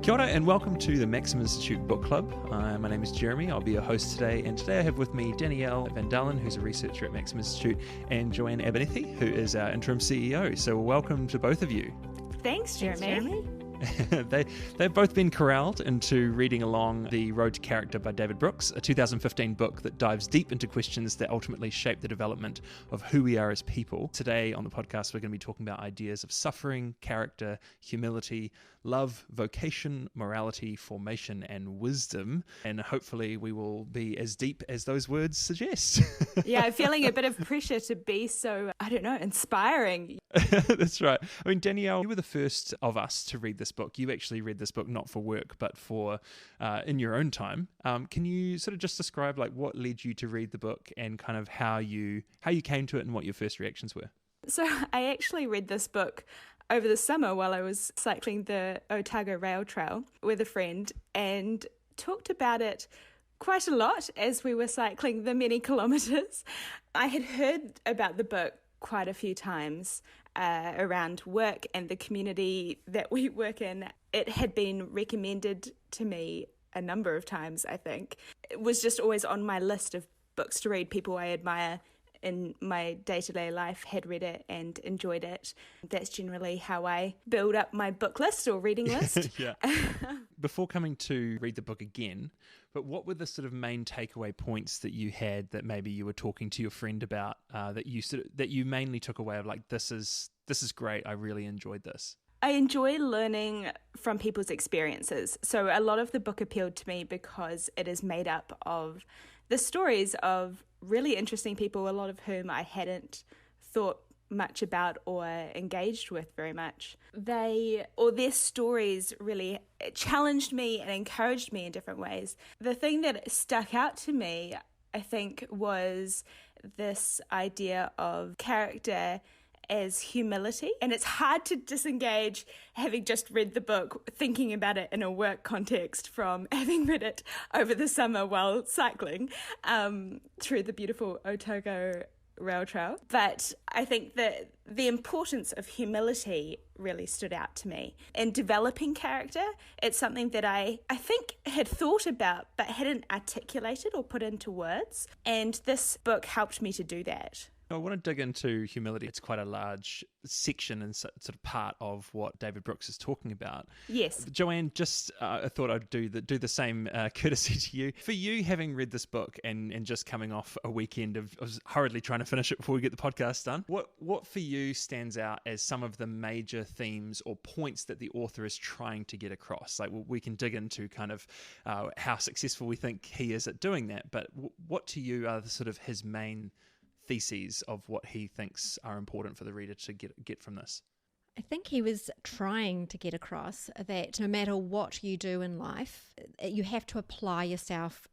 Kia ora and welcome to the Maxim Institute Book Club. My name is Jeremy. I'll be your host today, and today I have with me Danielle van Dalen, who's a researcher at Maxim Institute, and Joanne Abernethy, who is our interim CEO. So welcome to both of you. Thanks, Jeremy. They've both been corralled into reading along The Road to Character by David Brooks, a 2015 book that dives deep into questions that ultimately shape the development of who we are as people. Today on the podcast, we're going to be talking about ideas of suffering, character, humility, love, vocation, morality, formation, and wisdom. And hopefully we will be as deep as those words suggest. Yeah, I'm feeling a bit of pressure to be so, inspiring. That's right. I mean, Danielle, you were the first of us to read this book. You actually read this book not for work, but for in your own time. Can you sort of just describe like what led you to read the book and kind of how you came to it and what your first reactions were? So I actually read this book over the summer while I was cycling the Otago Rail Trail with a friend and talked about it quite a lot as we were cycling the many kilometres. I had heard about the book quite a few times around work and the community that we work in. It had been recommended to me a number of times, I think. It was just always on my list of books to read. People I admire in my day-to-day life had read it and enjoyed it. That's generally how I build up my book list or reading list. Yeah. Before coming to read the book again, but what were the sort of main takeaway points that you had that maybe you were talking to your friend about that you mainly took away of like, this is great, I really enjoyed this? I enjoy learning from people's experiences. So a lot of the book appealed to me because it is made up of the stories of really interesting people, a lot of whom I hadn't thought much about or engaged with very much. Their stories really challenged me and encouraged me in different ways. The thing that stuck out to me, I think, was this idea of character as humility. And it's hard to disengage having just read the book, thinking about it in a work context from having read it over the summer while cycling through the beautiful Otago Rail Trail. But I think that the importance of humility really stood out to me. In developing character, it's something that I think had thought about but hadn't articulated or put into words. And this book helped me to do that. I want to dig into humility. It's quite a large section and sort of part of what David Brooks is talking about. Yes. Joanne, just I thought I'd do the same courtesy to you. For you, having read this book and just coming off a weekend of hurriedly trying to finish it before we get the podcast done, what for you stands out as some of the major themes or points that the author is trying to get across? Like, we can dig into kind of how successful we think he is at doing that, but what to you are the sort of his main theses of what he thinks are important for the reader to get from this? I think he was trying to get across that no matter what you do in life, you have to apply yourself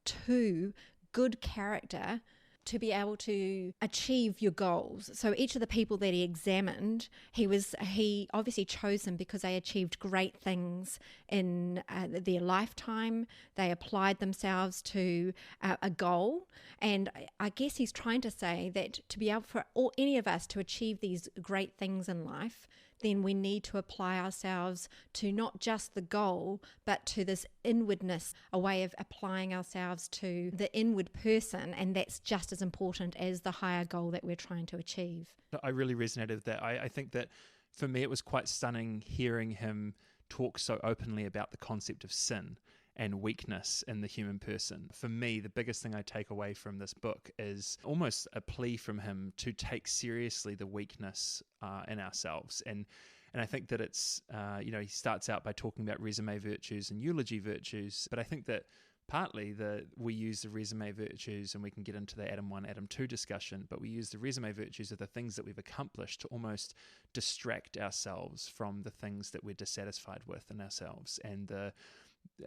to good character to be able to achieve your goals. So each of the people that he examined, he obviously chose them because they achieved great things in their lifetime. They applied themselves to a goal. And I guess he's trying to say that to be able for any of us to achieve these great things in life, then we need to apply ourselves to not just the goal, but to this inwardness, a way of applying ourselves to the inward person, and that's just as important as the higher goal that we're trying to achieve. I really resonated with that. I think that for me it was quite stunning hearing him talk so openly about the concept of sin and weakness in the human person. For me, the biggest thing I take away from this book is almost a plea from him to take seriously the weakness in ourselves. And I think that it's, he starts out by talking about resume virtues and eulogy virtues, but I think that partly we use the resume virtues, and we can get into the Adam 1, Adam 2 discussion, but we use the resume virtues of the things that we've accomplished to almost distract ourselves from the things that we're dissatisfied with in ourselves. And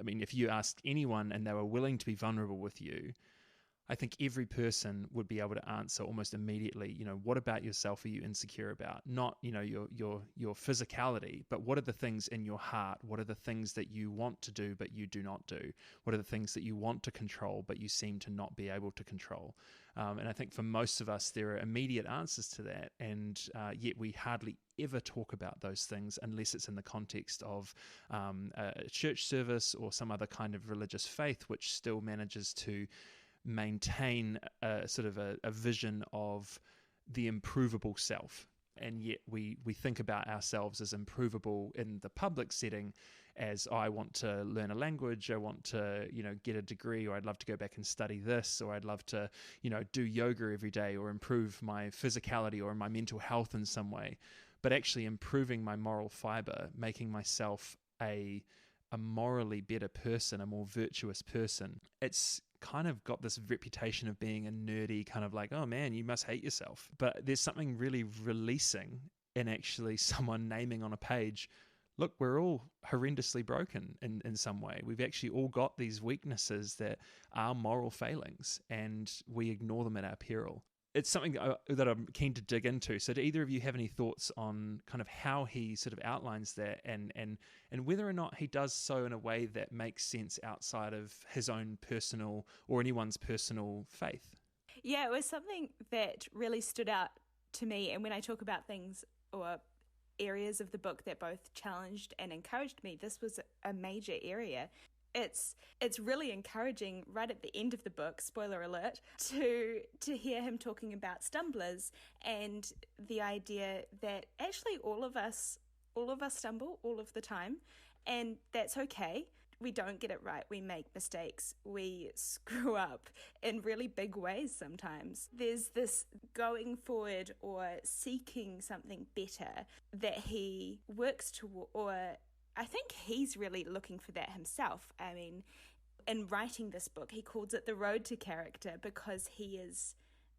if you asked anyone and they were willing to be vulnerable with you, I think every person would be able to answer almost immediately, what about yourself are you insecure about? Not, your physicality, but what are the things in your heart? What are the things that you want to do, but you do not do? What are the things that you want to control, but you seem to not be able to control? And I think for most of us, there are immediate answers to that, and yet we hardly ever talk about those things unless it's in the context of a church service or some other kind of religious faith, which still manages to maintain a sort of a vision of the improvable self. And yet we think about ourselves as improvable in the public setting as, I want to learn a language, I want to, get a degree, or I'd love to go back and study this, or I'd love to, do yoga every day, or improve my physicality or my mental health in some way. But actually improving my moral fiber, making myself a morally better person, a more virtuous person, it's kind of got this reputation of being a nerdy kind of like, oh man, you must hate yourself. But there's something really releasing in actually someone naming on a page, look, we're all horrendously broken in some way. We've actually all got these weaknesses that are moral failings, and we ignore them at our peril. It's something that I'm keen to dig into. So do either of you have any thoughts on kind of how he sort of outlines that, and whether or not he does so in a way that makes sense outside of his own personal or anyone's personal faith? Yeah, it was something that really stood out to me. And when I talk about things or areas of the book that both challenged and encouraged me, this was a major area. It's really encouraging right at the end of the book, spoiler alert, to hear him talking about stumblers and the idea that actually all of us stumble all of the time, and that's okay. We don't get it right. We make mistakes. We screw up in really big ways sometimes. There's this going forward or seeking something better that he works toward, or I think he's really looking for that himself. I mean, in writing this book, he calls it The Road to Character, because he is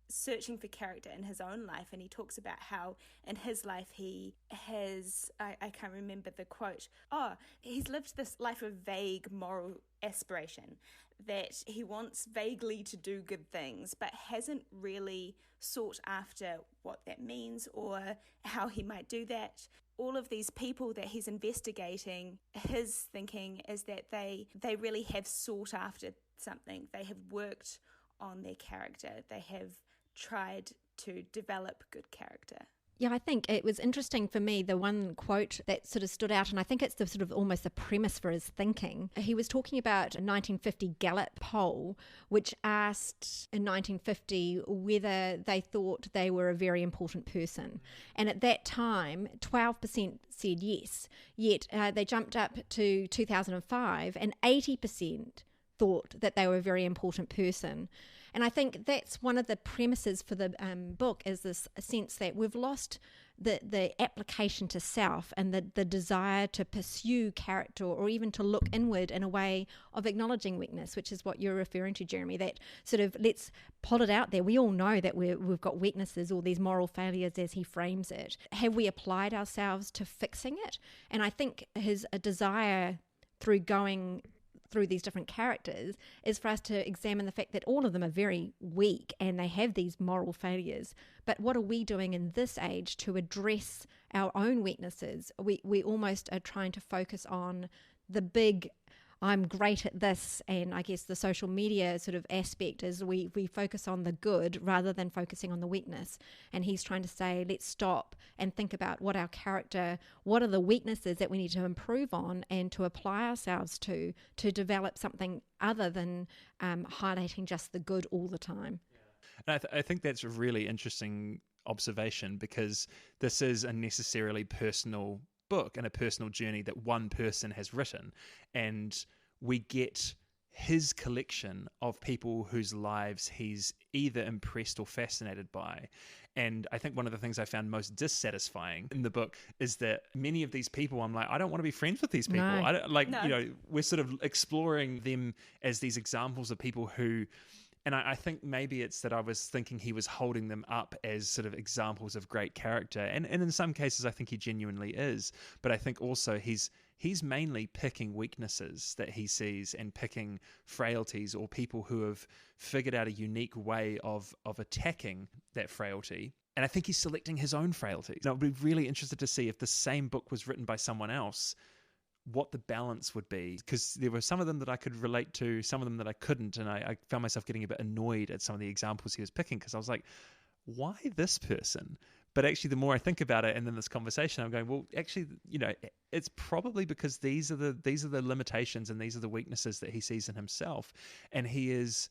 searching for character in his own life. And he talks about how in his life he has, I can't remember the quote, he's lived this life of vague moral aspiration, that he wants vaguely to do good things, but hasn't really sought after what that means or how he might do that. All of these people that he's investigating, his thinking is that they really have sought after something. They have worked on their character. They have tried to develop good character. Yeah, I think it was interesting for me, the one quote that sort of stood out, and I think it's the sort of almost the premise for his thinking. He was talking about a 1950 Gallup poll, which asked in 1950 whether they thought they were a very important person. And at that time, 12% said yes, yet they jumped up to 2005 and 80% thought that they were a very important person. And I think that's one of the premises for the book, is this sense that we've lost the application to self and the desire to pursue character, or even to look inward in a way of acknowledging weakness, which is what you're referring to, Jeremy, that sort of let's plot it out there. We all know that we've got weaknesses, or these moral failures as he frames it. Have we applied ourselves to fixing it? And I think his desire through going through these different characters is for us to examine the fact that all of them are very weak and they have these moral failures. But what are we doing in this age to address our own weaknesses? We almost are trying to focus on the big, I'm great at this, and I guess the social media sort of aspect is we focus on the good rather than focusing on the weakness. And he's trying to say, let's stop and think about what our character, what are the weaknesses that we need to improve on and to apply ourselves to develop something other than highlighting just the good all the time. And I think that's a really interesting observation, because this is a necessarily personal book and a personal journey that one person has written, and we get his collection of people whose lives he's either impressed or fascinated by. And I think one of the things I found most dissatisfying in the book is that many of these people, I'm like, I don't want to be friends with these people. No. We're sort of exploring them as these examples of people who, and I think maybe it's that I was thinking he was holding them up as sort of examples of great character. And in some cases, I think he genuinely is. But I think also he's mainly picking weaknesses that he sees and picking frailties or people who have figured out a unique way of attacking that frailty. And I think he's selecting his own frailties. Now, I'd be really interested to see if the same book was written by someone else, what the balance would be, because there were some of them that I could relate to, some of them that I couldn't, and I found myself getting a bit annoyed at some of the examples he was picking, because I was like, why this person? But actually, the more I think about it, and then this conversation, I'm going, well, actually, it's probably because these are the limitations and these are the weaknesses that he sees in himself, and he is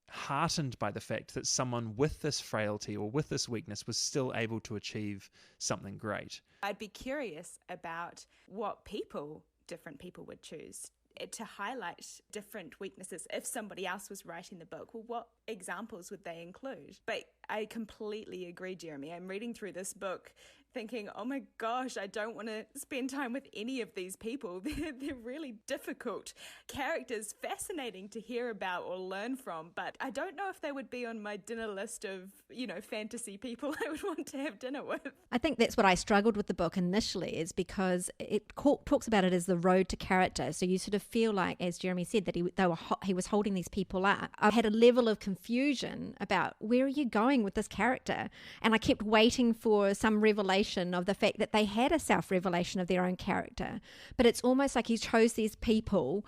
heartened by the fact that someone with this frailty or with this weakness was still able to achieve something great. I'd be curious about what different people would choose to highlight different weaknesses. If somebody else was writing the book, well, what examples would they include? But I completely agree, Jeremy. I'm reading through this book thinking, oh my gosh, I don't want to spend time with any of these people. They're really difficult characters, fascinating to hear about or learn from, but I don't know if they would be on my dinner list of, fantasy people I would want to have dinner with. I think that's what I struggled with the book initially, is because it talks about it as the road to character. So you sort of feel like, as Jeremy said, that he was holding these people up. I had a level of confusion about where are you going with this character? And I kept waiting for some revelation of the fact that they had a self-revelation of their own character. But it's almost like he chose these people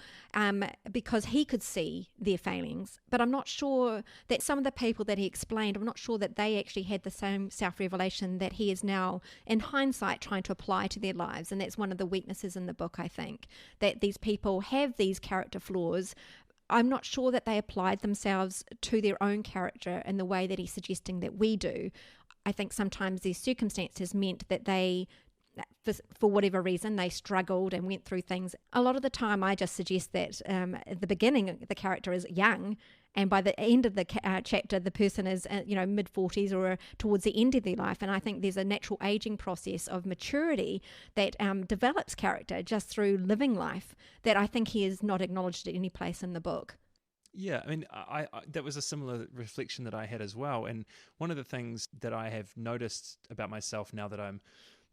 because he could see their failings. But I'm not sure that some of the people that he explained, I'm not sure that they actually had the same self-revelation that he is now, in hindsight, trying to apply to their lives. And that's one of the weaknesses in the book, I think, that these people have these character flaws. I'm not sure that they applied themselves to their own character in the way that he's suggesting that we do. I think sometimes these circumstances meant that they, for whatever reason, they struggled and went through things. A lot of the time I just suggest that at the beginning the character is young, and by the end of the chapter the person is mid-40s or towards the end of their life. And I think there's a natural aging process of maturity that develops character just through living life that I think he is not acknowledged at any place in the book. Yeah, I mean, I that was a similar reflection that I had as well. And one of the things that I have noticed about myself now that I'm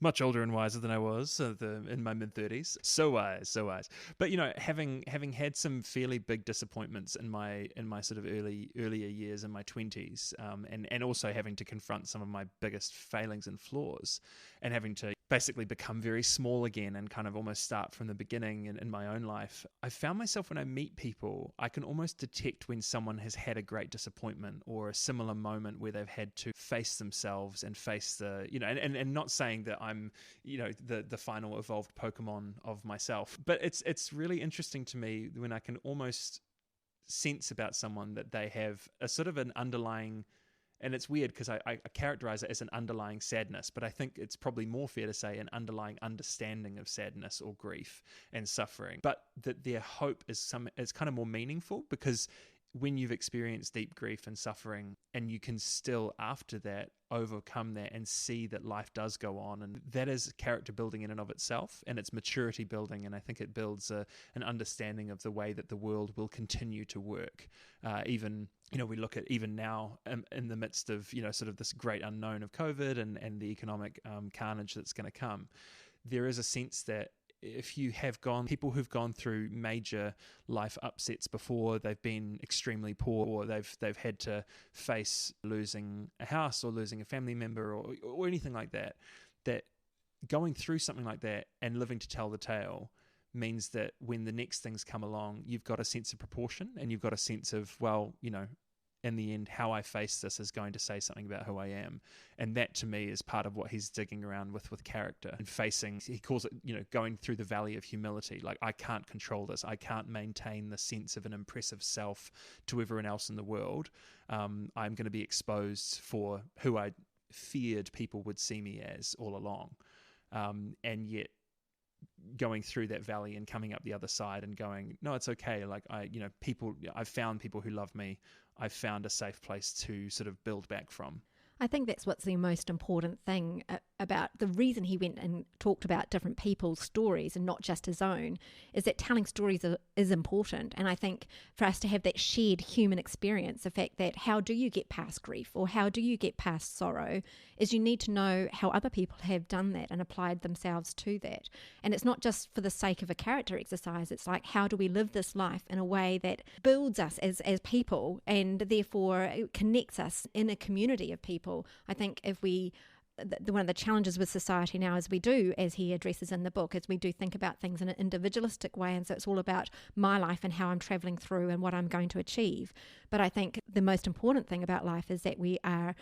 much older and wiser than I was in my mid-30s. So wise. But having had some fairly big disappointments in my sort of earlier years in my 20s, and also having to confront some of my biggest failings and flaws, and having to basically become very small again and kind of almost start from the beginning in my own life, I found myself, when I meet people, I can almost detect when someone has had a great disappointment or a similar moment where they've had to face themselves and face the, and not saying that I'm, the final evolved Pokemon of myself, but it's really interesting to me when I can almost sense about someone that they have a sort of an underlying. And it's weird because I characterize it as an underlying sadness, but I think it's probably more fair to say an underlying understanding of sadness or grief and suffering. But that their hope is kind of more meaningful, because when you've experienced deep grief and suffering, and you can still after that overcome that and see that life does go on, and that is character building in and of itself, and it's maturity building, and I think it builds an understanding of the way that the world will continue to work. Even we look at even now in the midst of sort of this great unknown of COVID and the economic carnage that's going to come, there is a sense that if you have people who've gone through major life upsets before, they've been extremely poor, or they've had to face losing a house or losing a family member or anything like that, that going through something like that and living to tell the tale means that when the next things come along, you've got a sense of proportion, and you've got a sense of, in the end, how I face this is going to say something about who I am. And that to me is part of what he's digging around with character and facing. He calls it, going through the valley of humility. Like, I can't control this. I can't maintain the sense of an impressive self to everyone else in the world. I'm going to be exposed for who I feared people would see me as all along. And yet going through that valley and coming up the other side and going, no, it's okay. Like I've found people who love me. I've found a safe place to sort of build back from. I think that's what's the most important thing about the reason he went and talked about different people's stories and not just his own, is that telling stories is important. And I think for us to have that shared human experience, the fact that how do you get past grief or how do you get past sorrow, is you need to know how other people have done that and applied themselves to that. And it's not just for the sake of a character exercise. It's like, how do we live this life in a way that builds us as people and therefore connects us in a community of people? I think if we one of the challenges with society now is we do, as he addresses in the book, is we do think about things in an individualistic way. And so it's all about my life and how I'm traveling through and what I'm going to achieve. But I think the most important thing about life is that we are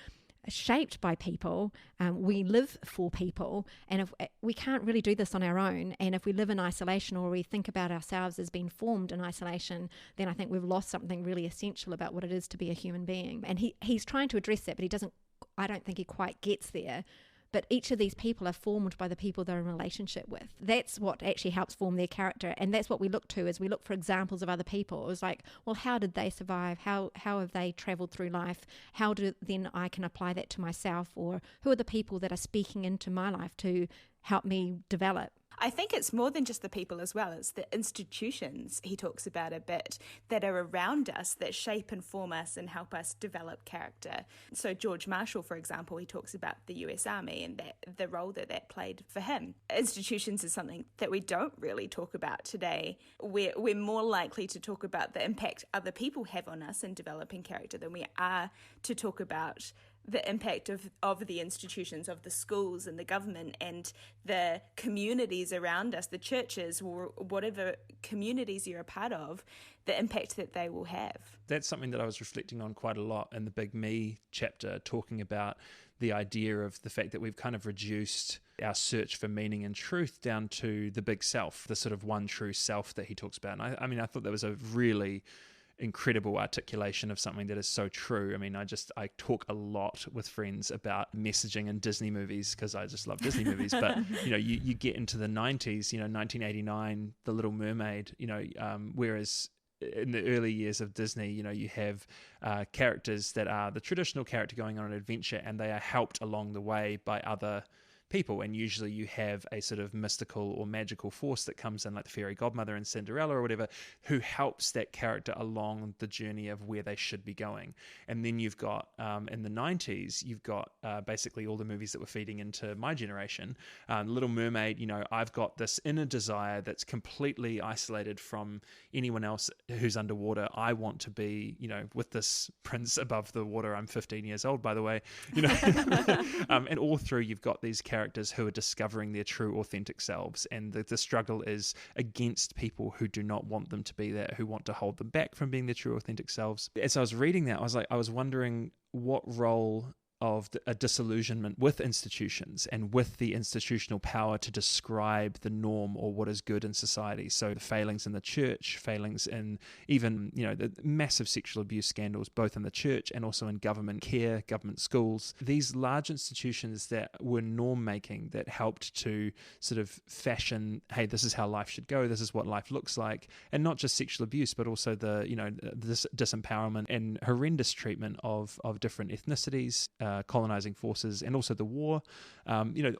shaped by people, we live for people, and if we can't really do this on our own, and if we live in isolation or we think about ourselves as being formed in isolation, then I think we've lost something really essential about what it is to be a human being. And he's trying to address that, but I don't think he quite gets there. But each of these people are formed by the people they're in relationship with. That's what actually helps form their character. And that's what we look to, is we look for examples of other people. It's like, well, how did they survive? How have they traveled through life? How do then I can apply that to myself? Or who are the people that are speaking into my life to help me develop? I think it's more than just the people as well. It's the institutions he talks about a bit that are around us that shape and form us and help us develop character. So George Marshall, for example, he talks about the US Army and the role that played for him. Institutions is something that we don't really talk about today. We're more likely to talk about the impact other people have on us in developing character than we are to talk about the impact of the institutions, of the schools and the government and the communities around us, the churches or whatever communities you're a part of, the impact that they will have. That's something that I was reflecting on quite a lot in the Big Me chapter, talking about the idea of the fact that we've kind of reduced our search for meaning and truth down to the big self, the sort of one true self that he talks about. And I thought that was a really incredible articulation of something that is so true. I mean, I talk a lot with friends about messaging in Disney movies because I just love Disney movies. But, you get into the 90s, 1989, The Little Mermaid, whereas in the early years of Disney, you have characters that are the traditional character going on an adventure, and they are helped along the way by other people, and usually you have a sort of mystical or magical force that comes in, like the fairy godmother in Cinderella or whatever, who helps that character along the journey of where they should be going. And then you've got in the 90s, you've got basically all the movies that were feeding into my generation. Little Mermaid, I've got this inner desire that's completely isolated from anyone else who's underwater. I want to be, with this prince above the water. I'm 15 years old, by the way. And all through you've got these characters who are discovering their true authentic selves, and the struggle is against people who do not want them to be that, who want to hold them back from being their true authentic selves. As I was reading that, I was wondering what role of a disillusionment with institutions and with the institutional power to describe the norm or what is good in society. So the failings in the church, failings in even, the massive sexual abuse scandals, both in the church and also in government care, government schools. These large institutions that were norm making, that helped to sort of fashion, hey, this is how life should go, this is what life looks like. And not just sexual abuse, but also this disempowerment and horrendous treatment of different ethnicities, colonizing forces, and also the war.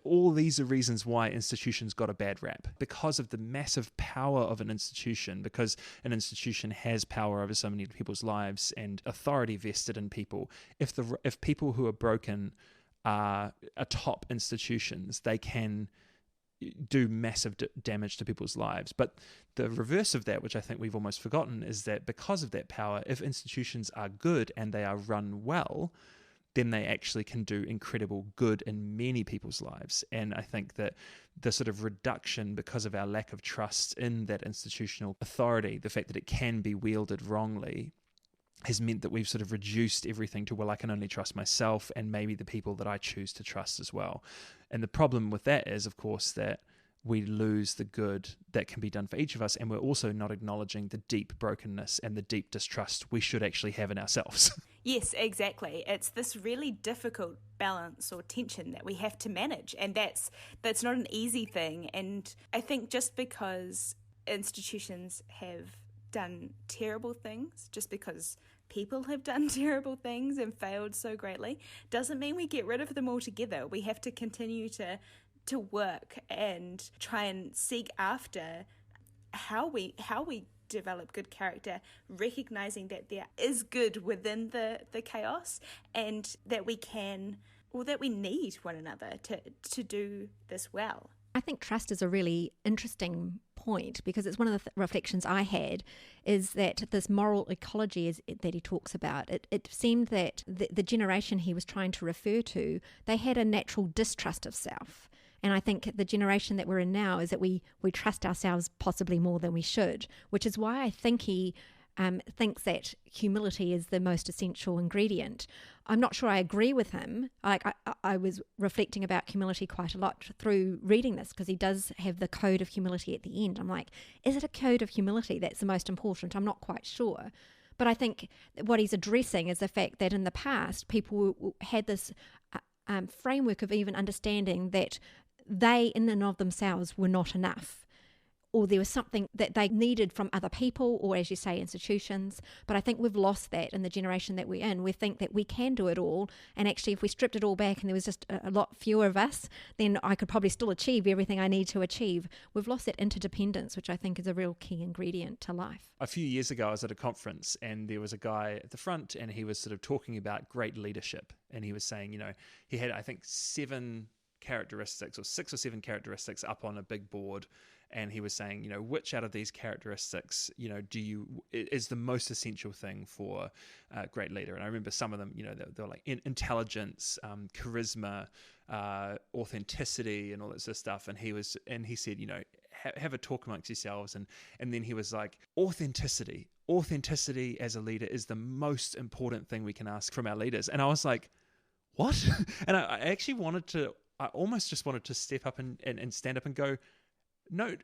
All these are reasons why institutions got a bad rap, because of the massive power of an institution, because an institution has power over so many people's lives and authority vested in people. If people who are broken are atop institutions, they can do massive damage to people's lives. But the reverse of that, which I think we've almost forgotten, is that because of that power, if institutions are good and they are run well, then they actually can do incredible good in many people's lives. And I think that the sort of reduction, because of our lack of trust in that institutional authority, the fact that it can be wielded wrongly, has meant that we've sort of reduced everything to, well, I can only trust myself and maybe the people that I choose to trust as well. And the problem with that is, of course, that we lose the good that can be done for each of us, and we're also not acknowledging the deep brokenness and the deep distrust we should actually have in ourselves. Yes, exactly. It's this really difficult balance or tension that we have to manage, and that's not an easy thing. And I think just because institutions have done terrible things, just because people have done terrible things and failed so greatly, doesn't mean we get rid of them altogether. We have to continue to work and try and seek after how we develop good character, recognizing that there is good within the chaos, and that we can, or that we need one another to do this well. I think trust is a really interesting point, because it's one of the reflections I had, is that this moral ecology that he talks about, it seemed that the generation he was trying to refer to, they had a natural distrust of self. And I think the generation that we're in now is that we trust ourselves possibly more than we should, which is why I think he thinks that humility is the most essential ingredient. I'm not sure I agree with him. I was reflecting about humility quite a lot through reading this, because he does have the code of humility at the end. I'm like, is it a code of humility that's the most important? I'm not quite sure. But I think what he's addressing is the fact that in the past, people had this framework of even understanding that they in and of themselves were not enough, or there was something that they needed from other people, or as you say, institutions. But I think we've lost that in the generation that we're in. We think that we can do it all, and actually if we stripped it all back and there was just a lot fewer of us, then I could probably still achieve everything I need to achieve. We've lost that interdependence, which I think is a real key ingredient to life. A few years ago, I was at a conference and there was a guy at the front and he was sort of talking about great leadership. And he was saying, he had, I think, 7 characteristics or 6 or 7 characteristics up on a big board. And he was saying, which out of these characteristics, is the most essential thing for a great leader? And I remember some of them, they were like intelligence, charisma, authenticity, and all that sort of stuff. And he said, have a talk amongst yourselves. And then he was like, authenticity as a leader is the most important thing we can ask from our leaders. And I was like, what? And I actually I almost just wanted to step up and stand up and go, no,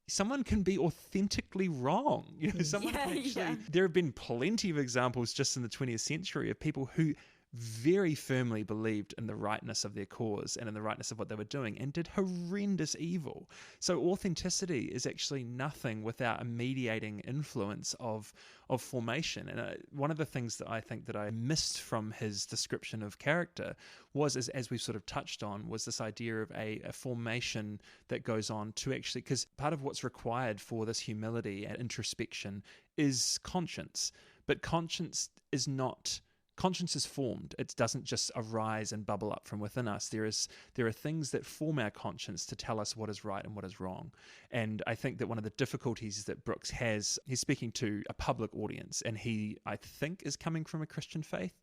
someone can be authentically wrong. Someone can actually. There have been plenty of examples just in the 20th century of people who very firmly believed in the rightness of their cause and in the rightness of what they were doing and did horrendous evil. So authenticity is actually nothing without a mediating influence of formation. And one of the things that I think that I missed from his description of character was, as we've sort of touched on, was this idea of a formation that goes on to actually, because part of what's required for this humility and introspection is conscience. But conscience is formed. It doesn't just arise and bubble up from within us. There are things that form our conscience to tell us what is right and what is wrong. And I think that one of the difficulties that Brooks has, he's speaking to a public audience, and he, I think, is coming from a Christian faith.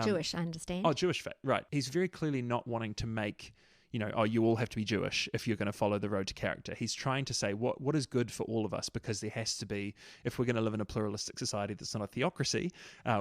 Jewish, I understand. Oh, Jewish faith, right. He's very clearly not wanting to make, you all have to be Jewish if you're going to follow the road to character. He's trying to say what is good for all of us, because there has to be, if we're going to live in a pluralistic society that's not a theocracy,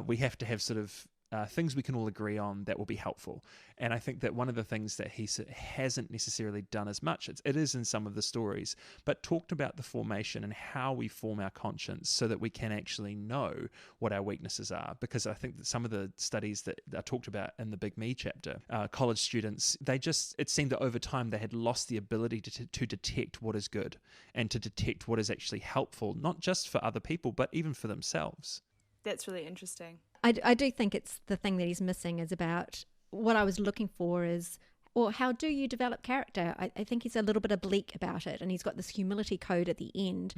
we have to have sort of things we can all agree on that will be helpful. And I think that one of the things that he hasn't necessarily done as much, it is in some of the stories, but talked about the formation and how we form our conscience so that we can actually know what our weaknesses are. Because I think that some of the studies that are talked about in the Big Me chapter, college students, it seemed that over time they had lost the ability to detect what is good and to detect what is actually helpful, not just for other people, but even for themselves. That's really interesting. I do think it's the thing that he's missing is about what I was looking for is, or how do you develop character? I think he's a little bit oblique about it, and he's got this humility code at the end,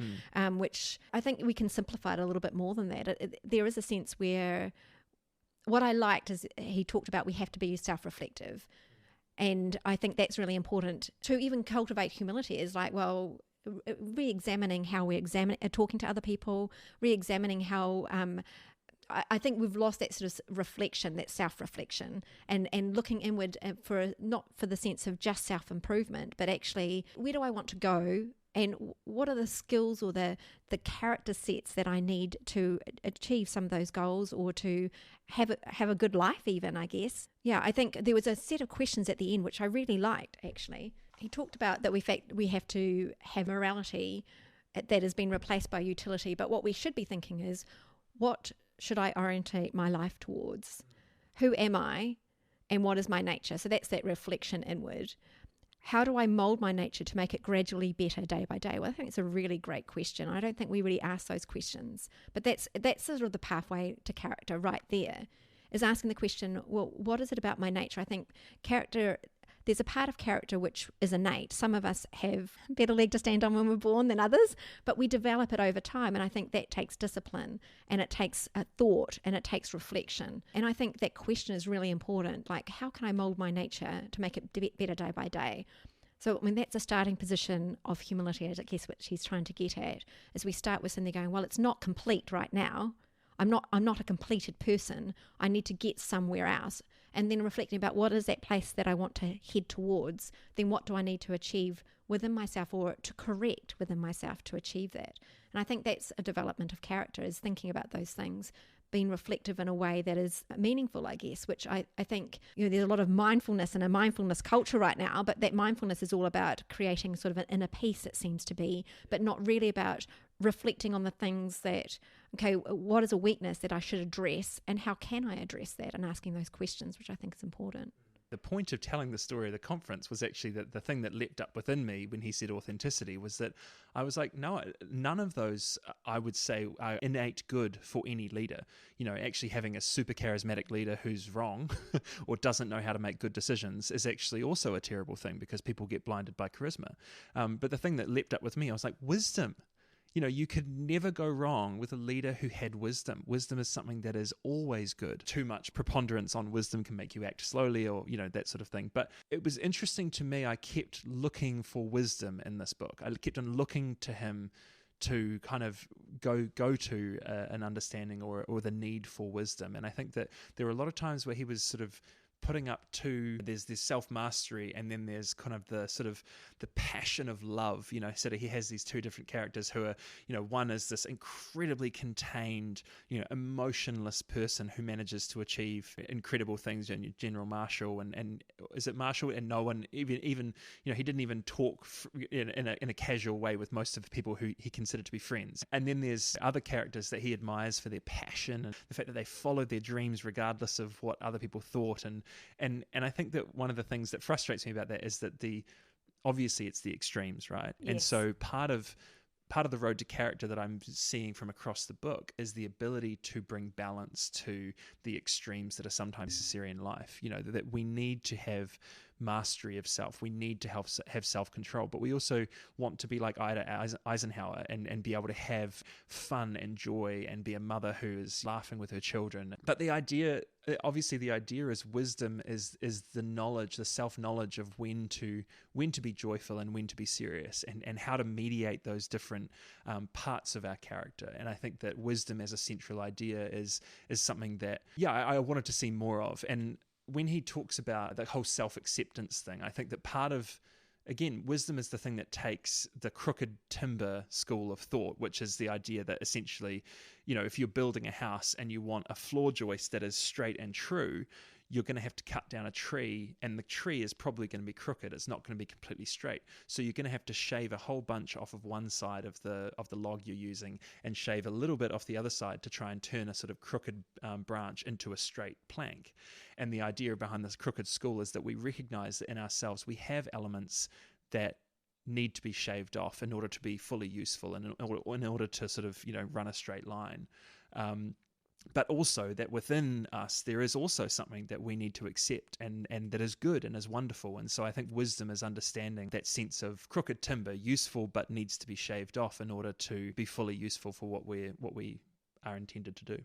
which I think we can simplify it a little bit more than that. There is a sense where what I liked is he talked about we have to be self-reflective, and I think that's really important to even cultivate humility. Is like, well, re-examining how we're talking to other people, re-examining how I think we've lost that sort of reflection, that self-reflection, and looking inward not for the sense of just self-improvement, but actually, where do I want to go, and what are the skills or the character sets that I need to achieve some of those goals, or to have a good life even, I guess. Yeah, I think there was a set of questions at the end which I really liked, actually. He talked about that we have to have morality that has been replaced by utility, but what we should be thinking is, what should I orientate my life towards? Who am I, and what is my nature? So that's that reflection inward. How do I mold my nature to make it gradually better day by day? Well, I think it's a really great question. I don't think we really ask those questions, but that's sort of the pathway to character right there, is asking the question, well, what is it about my nature? I think character, there's a part of character which is innate. Some of us have a better leg to stand on when we're born than others, but we develop it over time. And I think that takes discipline, and it takes a thought, and it takes reflection. And I think that question is really important. Like, how can I mold my nature to make it better day by day? So, I mean, that's a starting position of humility, I guess, which he's trying to get at, is we start with something going, well, it's not complete right now. I'm not a completed person. I need to get somewhere else. And then reflecting about what is that place that I want to head towards, then what do I need to achieve within myself or to correct within myself to achieve that? And I think that's a development of character, is thinking about those things, being reflective in a way that is meaningful, I guess, which I think, there's a lot of mindfulness and a mindfulness culture right now, but that mindfulness is all about creating sort of an inner peace, it seems to be, but not really about reflecting on the things that, okay, what is a weakness that I should address and how can I address that, and asking those questions, which I think is important. The point of telling the story of the conference was actually that the thing that leapt up within me when he said authenticity was that I was like, no, none of those, I would say, are innate good for any leader. Actually having a super charismatic leader who's wrong or doesn't know how to make good decisions is actually also a terrible thing, because people get blinded by charisma. But the thing that leapt up with me, I was like, wisdom. You could never go wrong with a leader who had wisdom. Wisdom is something that is always good. Too much preponderance on wisdom can make you act slowly, or, that sort of thing. But it was interesting to me. I kept looking for wisdom in this book. I kept on looking to him to kind of go to an understanding or the need for wisdom. And I think that there were a lot of times where he was sort of putting up there's this self-mastery, and then there's kind of the passion of love, so he has these two different characters who are, one is this incredibly contained, emotionless person who manages to achieve incredible things, General Marshall, and is it Marshall? And no one even he didn't even talk in a casual way with most of the people who he considered to be friends. And then there's other characters that he admires for their passion and the fact that they followed their dreams regardless of what other people thought. And I think that one of the things that frustrates me about that is that obviously it's the extremes, right? Yes. And so part of the road to character that I'm seeing from across the book is the ability to bring balance to the extremes that are sometimes necessary in life. That we need to have mastery of self. We need to have self-control, but we also want to be like Ida Eisenhower and be able to have fun and joy and be a mother who is laughing with her children. But the idea is wisdom is the knowledge, the self-knowledge of when to be joyful and when to be serious, and how to mediate those different parts of our character. And I think that wisdom as a central idea is something that, I wanted to see more of. And when he talks about the whole self-acceptance thing, I think that part of, again, wisdom is the thing that takes the crooked timber school of thought, which is the idea that essentially, if you're building a house and you want a floor joist that is straight and true, you're going to have to cut down a tree, and the tree is probably going to be crooked. It's not going to be completely straight. So you're going to have to shave a whole bunch off of one side of the log you're using, and shave a little bit off the other side to try and turn a sort of crooked branch into a straight plank. And the idea behind this crooked school is that we recognize that in ourselves we have elements that need to be shaved off in order to be fully useful and in order to sort of run a straight line. But also that within us there is also something that we need to accept and that is good and is wonderful. And so I think wisdom is understanding that sense of crooked timber, useful but needs to be shaved off in order to be fully useful for what we are intended to do.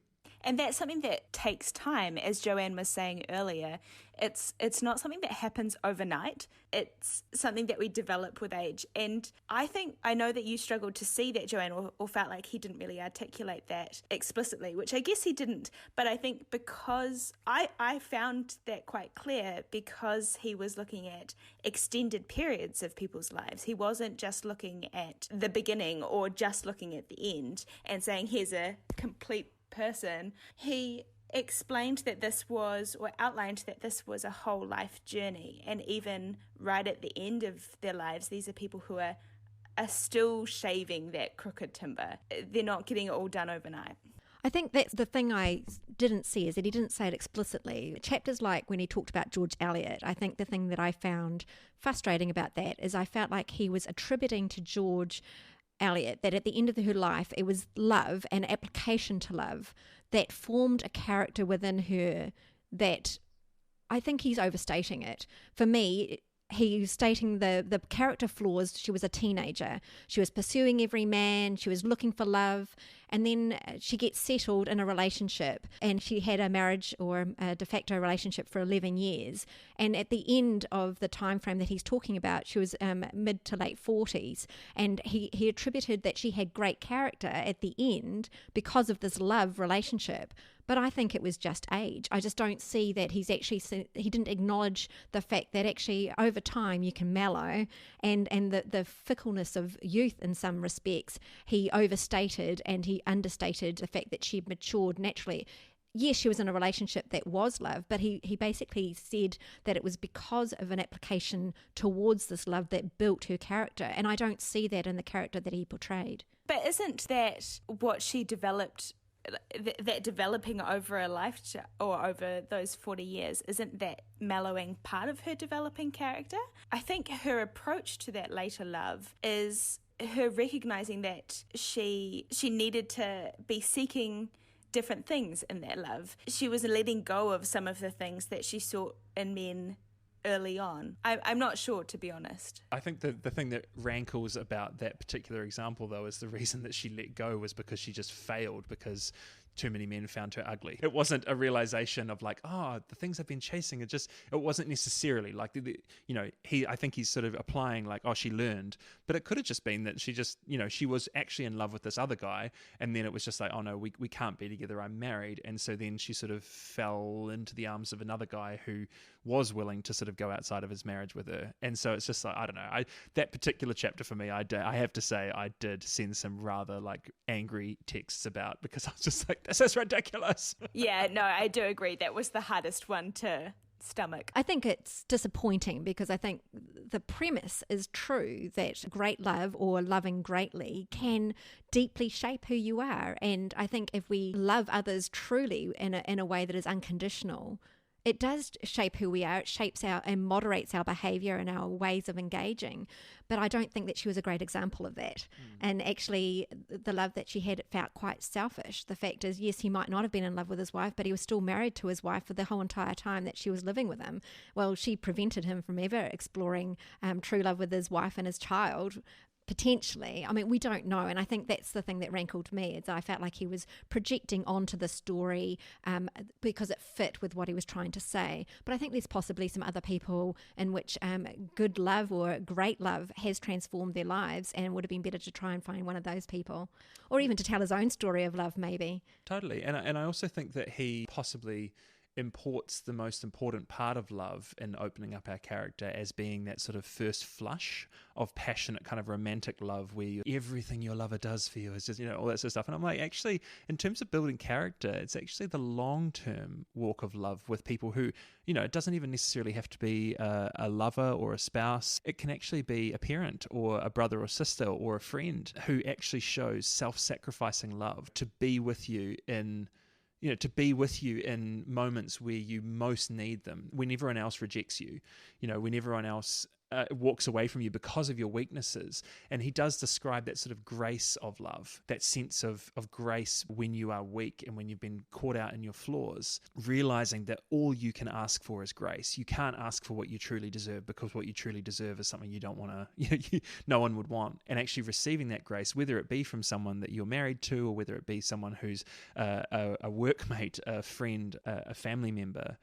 And that's something that takes time, as Joanne was saying earlier. It's not something that happens overnight. It's something that we develop with age. And I know that you struggled to see that, Joanne, or felt like he didn't really articulate that explicitly, which I guess he didn't. But I think because I found that quite clear because he was looking at extended periods of people's lives. He wasn't just looking at the beginning or just looking at the end and saying, here's a complete person. He explained that this was, or outlined that this was a whole life journey, and even right at the end of their lives, these are people who are still shaving that crooked timber. They're not getting it all done overnight. I think that's the thing I didn't see, is that he didn't say it explicitly. Chapters like when he talked about George Eliot, I think the thing that I found frustrating about that is I felt like he was attributing to George Eliot that at the end of her life it was love and application to love that formed a character within her that I think he's overstating it. For me, he was stating the character flaws. She was a teenager. She was pursuing every man. She was looking for love. And then she gets settled in a relationship, and she had a marriage or a de facto relationship for 11 years. And at the end of the time frame that he's talking about, she was mid to late 40s. And he attributed that she had great character at the end because of this love relationship. But I think it was just age. I just don't see that he didn't acknowledge the fact that actually over time you can mellow, and the fickleness of youth in some respects, he overstated and he understated the fact that she'd matured naturally. Yes, she was in a relationship that was love, but he basically said that it was because of an application towards this love that built her character. And I don't see that in the character that he portrayed. But isn't that what she developed, that developing over a lifetime or over those 40 years, isn't that mellowing part of her developing character? I think her approach to that later love is her recognizing that she needed to be seeking different things in that love. She was letting go of some of the things that she sought in men early on. I'm not sure, to be honest. I think the thing that rankles about that particular example, though, is the reason that she let go was because she just failed because too many men found her ugly. It wasn't a realization of like, oh, the things I've been chasing, it wasn't necessarily like, I think he's sort of applying like, oh, she learned, but it could have just been that she just, she was actually in love with this other guy, and then it was just like, oh no, we can't be together, I'm married. And so then she sort of fell into the arms of another guy who was willing to sort of go outside of his marriage with her. And so it's just like, I don't know, that particular chapter for me, I have to say I did send some rather like angry texts about, because I was just like, this is ridiculous. Yeah, no, I do agree. That was the hardest one to stomach. I think it's disappointing because I think the premise is true that great love or loving greatly can deeply shape who you are. And I think if we love others truly in a way that is unconditional, it does shape who we are. It shapes and moderates our behaviour and our ways of engaging. But I don't think that she was a great example of that. And actually, the love that she had, it felt quite selfish. The fact is, yes, he might not have been in love with his wife, but he was still married to his wife for the whole entire time that she was living with him. Well, she prevented him from ever exploring true love with his wife and his child. Potentially. I mean, we don't know. And I think that's the thing that rankled me, is I felt like he was projecting onto the story because it fit with what he was trying to say. But I think there's possibly some other people in which good love or great love has transformed their lives, and it would have been better to try and find one of those people, or even to tell his own story of love, maybe. Totally. And I also think that he possibly imports the most important part of love in opening up our character as being that sort of first flush of passionate kind of romantic love where everything your lover does for you is just, all that sort of stuff. And I'm like, actually, in terms of building character, it's actually the long-term walk of love with people who, it doesn't even necessarily have to be a lover or a spouse. It can actually be a parent or a brother or sister or a friend who actually shows self-sacrificing love to be with you in moments where you most need them, when everyone else rejects you, when everyone else walks away from you because of your weaknesses. And he does describe that sort of grace of love, that sense of grace when you are weak and when you've been caught out in your flaws, realizing that all you can ask for is grace. You can't ask for what you truly deserve, because what you truly deserve is something you don't want to, no one would want. And actually receiving that grace, whether it be from someone that you're married to, or whether it be someone who's a workmate, a friend, a family member,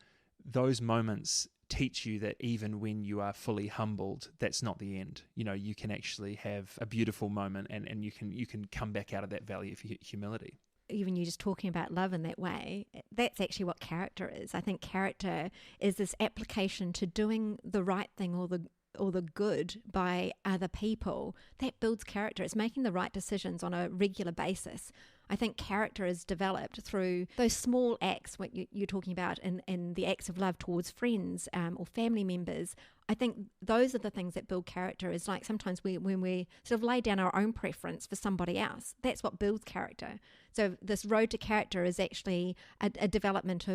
those moments teach you that even when you are fully humbled, that's not the end. You can actually have a beautiful moment, and you can come back out of that valley of humility. Even you just talking about love in that way, that's actually what character is. I think character is this application to doing the right thing or the good by other people. That builds character. It's making the right decisions on a regular basis. I think character is developed through those small acts, what you're talking about in the acts of love towards friends or family members. I think those are the things that build character. Is like sometimes when we sort of lay down our own preference for somebody else, that's what builds character. So this road to character is actually a development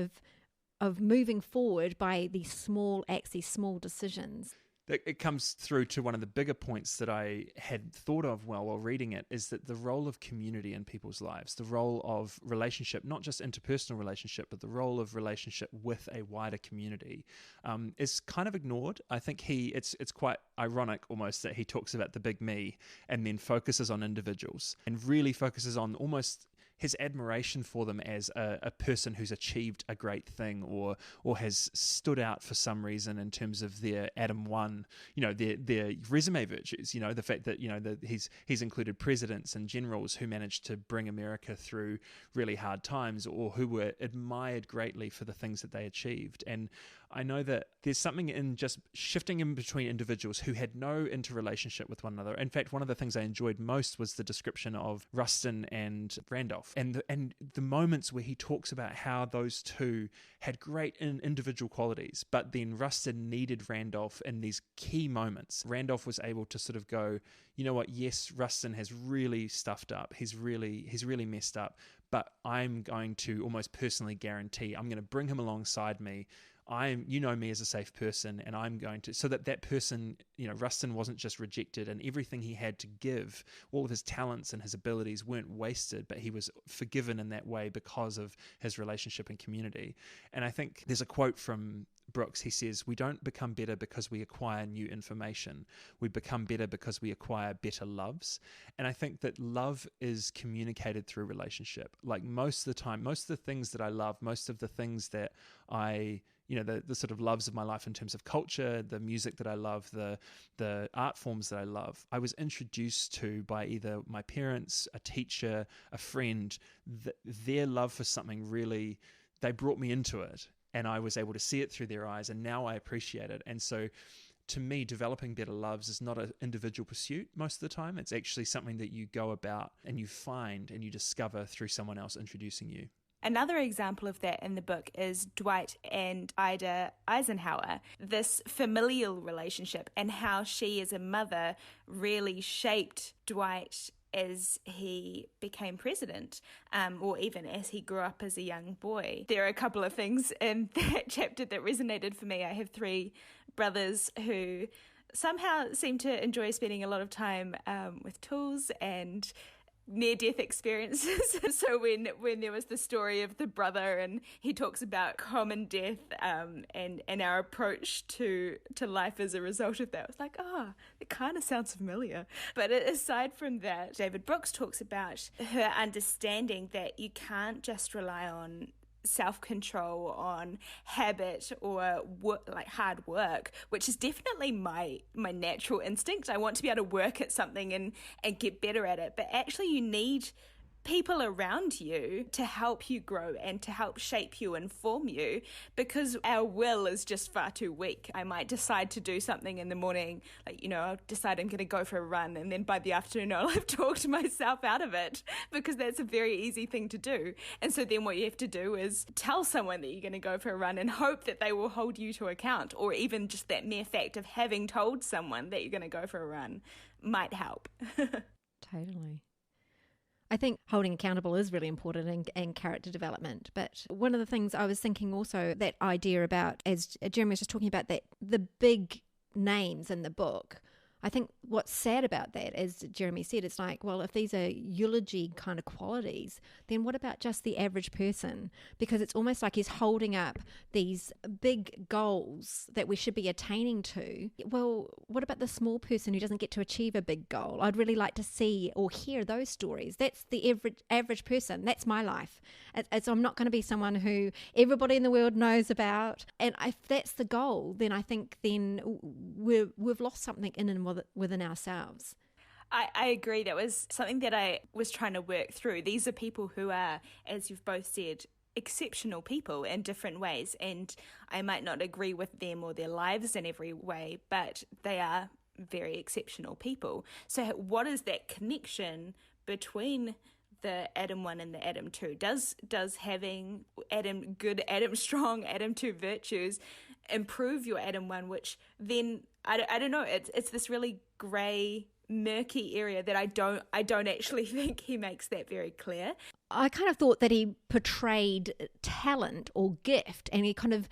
of moving forward by these small acts, these small decisions. it comes through to one of the bigger points that I had thought of while reading it, is that the role of community in people's lives, the role of relationship, not just interpersonal relationship, but the role of relationship with a wider community, is kind of ignored. I think it's quite ironic almost that he talks about the big me and then focuses on individuals and really focuses on almost his admiration for them as a person who's achieved a great thing or has stood out for some reason in terms of their Adam 1, their resume virtues, the fact that, that he's included presidents and generals who managed to bring America through really hard times or who were admired greatly for the things that they achieved. And I know that there's something in just shifting in between individuals who had no interrelationship with one another. In fact, one of the things I enjoyed most was the description of Rustin and Randolph and the moments where he talks about how those two had great individual qualities, but then Rustin needed Randolph in these key moments. Randolph was able to sort of go, you know what, yes, Rustin has really stuffed up. He's really messed up, but I'm going to almost personally guarantee I'm going to bring him alongside me. You know me as a safe person, and I'm going to, so that person, Rustin wasn't just rejected, and everything he had to give, all of his talents and his abilities weren't wasted, but he was forgiven in that way because of his relationship and community. And I think there's a quote from Brooks. He says, "We don't become better because we acquire new information. We become better because we acquire better loves." And I think that love is communicated through relationship. Like most of the time, most of the things that I love, most of the things that I the sort of loves of my life in terms of culture, the music that I love, the art forms that I love, I was introduced to by either my parents, a teacher, a friend. Their love for something really, they brought me into it, and I was able to see it through their eyes, and now I appreciate it. And so to me, developing better loves is not an individual pursuit most of the time. It's actually something that you go about and you find and you discover through someone else introducing you. Another example of that in the book is Dwight and Ida Eisenhower, this familial relationship and how she as a mother really shaped Dwight as he became president, or even as he grew up as a young boy. There are a couple of things in that chapter that resonated for me. I have 3 brothers who somehow seem to enjoy spending a lot of time with tools and near-death experiences. So when there was the story of the brother and he talks about common death and our approach to life as a result of that, I was like, it kind of sounds familiar. But aside from that, David Brooks talks about her understanding that you can't just rely on self-control, on habit or hard work, which is definitely my natural instinct. I want to be able to work at something and get better at it, but actually you need people around you to help you grow and to help shape you and form you, because our will is just far too weak. I might decide to do something in the morning, I'll decide I'm going to go for a run, and then by the afternoon I'll have talked myself out of it, because that's a very easy thing to do. And so then what you have to do is tell someone that you're going to go for a run and hope that they will hold you to account, or even just that mere fact of having told someone that you're going to go for a run might help. Totally. I think holding accountable is really important in character development. But one of the things I was thinking also, that idea about, as Jeremy was just talking about, that the big names in the book, I think what's sad about that, as Jeremy said, it's like, well, if these are eulogy kind of qualities, then what about just the average person? Because it's almost like he's holding up these big goals that we should be attaining to. Well, what about the small person who doesn't get to achieve a big goal? I'd really like to see or hear those stories. That's the average person. That's my life. I'm not going to be someone who everybody in the world knows about. And if that's the goal, then I think then we've lost something in and within ourselves. I agree. That was something that I was trying to work through. These are people who are, as you've both said, exceptional people in different ways. And I might not agree with them or their lives in every way, but they are very exceptional people. So what is that connection between the Adam 1 and the Adam 2? Does having Adam strong, Adam 2 virtues improve your Adam 1, which then I don't know, it's this really grey, murky area that I don't actually think he makes that very clear. I kind of thought that he portrayed talent or gift, and he kind of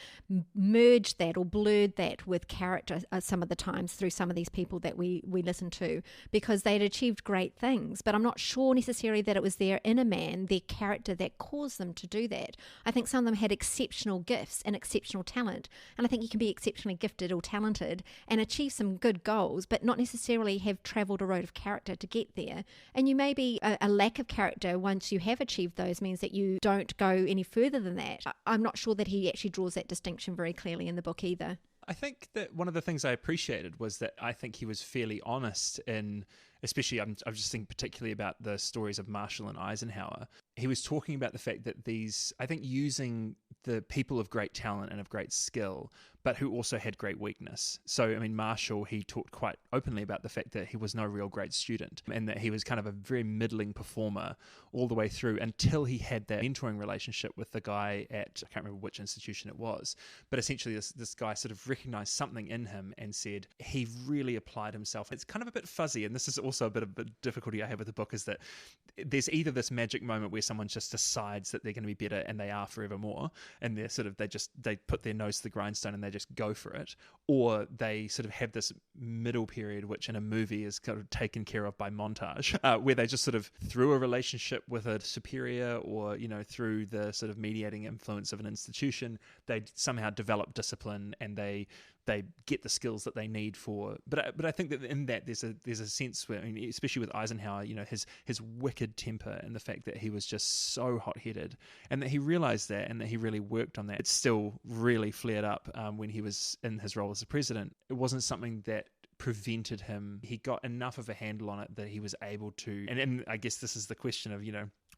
merged that or blurred that with character some of the times through some of these people that we listen to, because they'd achieved great things. But I'm not sure necessarily that it was their inner man, their character, that caused them to do that. I think some of them had exceptional gifts and exceptional talent. And I think you can be exceptionally gifted or talented and achieve some good goals, but not necessarily have travelled a road of character to get there. And you may be a lack of character once you have achieved those means that you don't go any further than that. I'm not sure that he actually draws that distinction very clearly in the book either. I think that one of the things I appreciated was that I think he was fairly honest in, especially I'm just thinking particularly about the stories of Marshall and Eisenhower. He was talking about the fact that I think using the people of great talent and of great skill, but who also had great weakness. So, I mean, Marshall, he talked quite openly about the fact that he was no real great student and that he was kind of a very middling performer all the way through until he had that mentoring relationship with the guy at, I can't remember which institution it was, but essentially this guy sort of recognized something in him and said he really applied himself. It's kind of a bit fuzzy, and this is also a bit of difficulty I have with the book, is that there's either this magic moment where someone just decides that they're going to be better and they are forevermore, and they're sort of they put their nose to the grindstone and they just go for it, or they sort of have this middle period which in a movie is kind of taken care of by montage, where they just sort of through a relationship with a superior or through the sort of mediating influence of an institution, they somehow develop discipline and they get the skills that they need for. But I think that in that there's a sense where, I mean, especially with Eisenhower, his wicked temper and the fact that he was just so hot-headed, and that he realized that and that he really worked on that. It still really flared up when he was in his role as the president. It wasn't something that prevented him. He got enough of a handle on it that he was able to, and I guess this is the question of,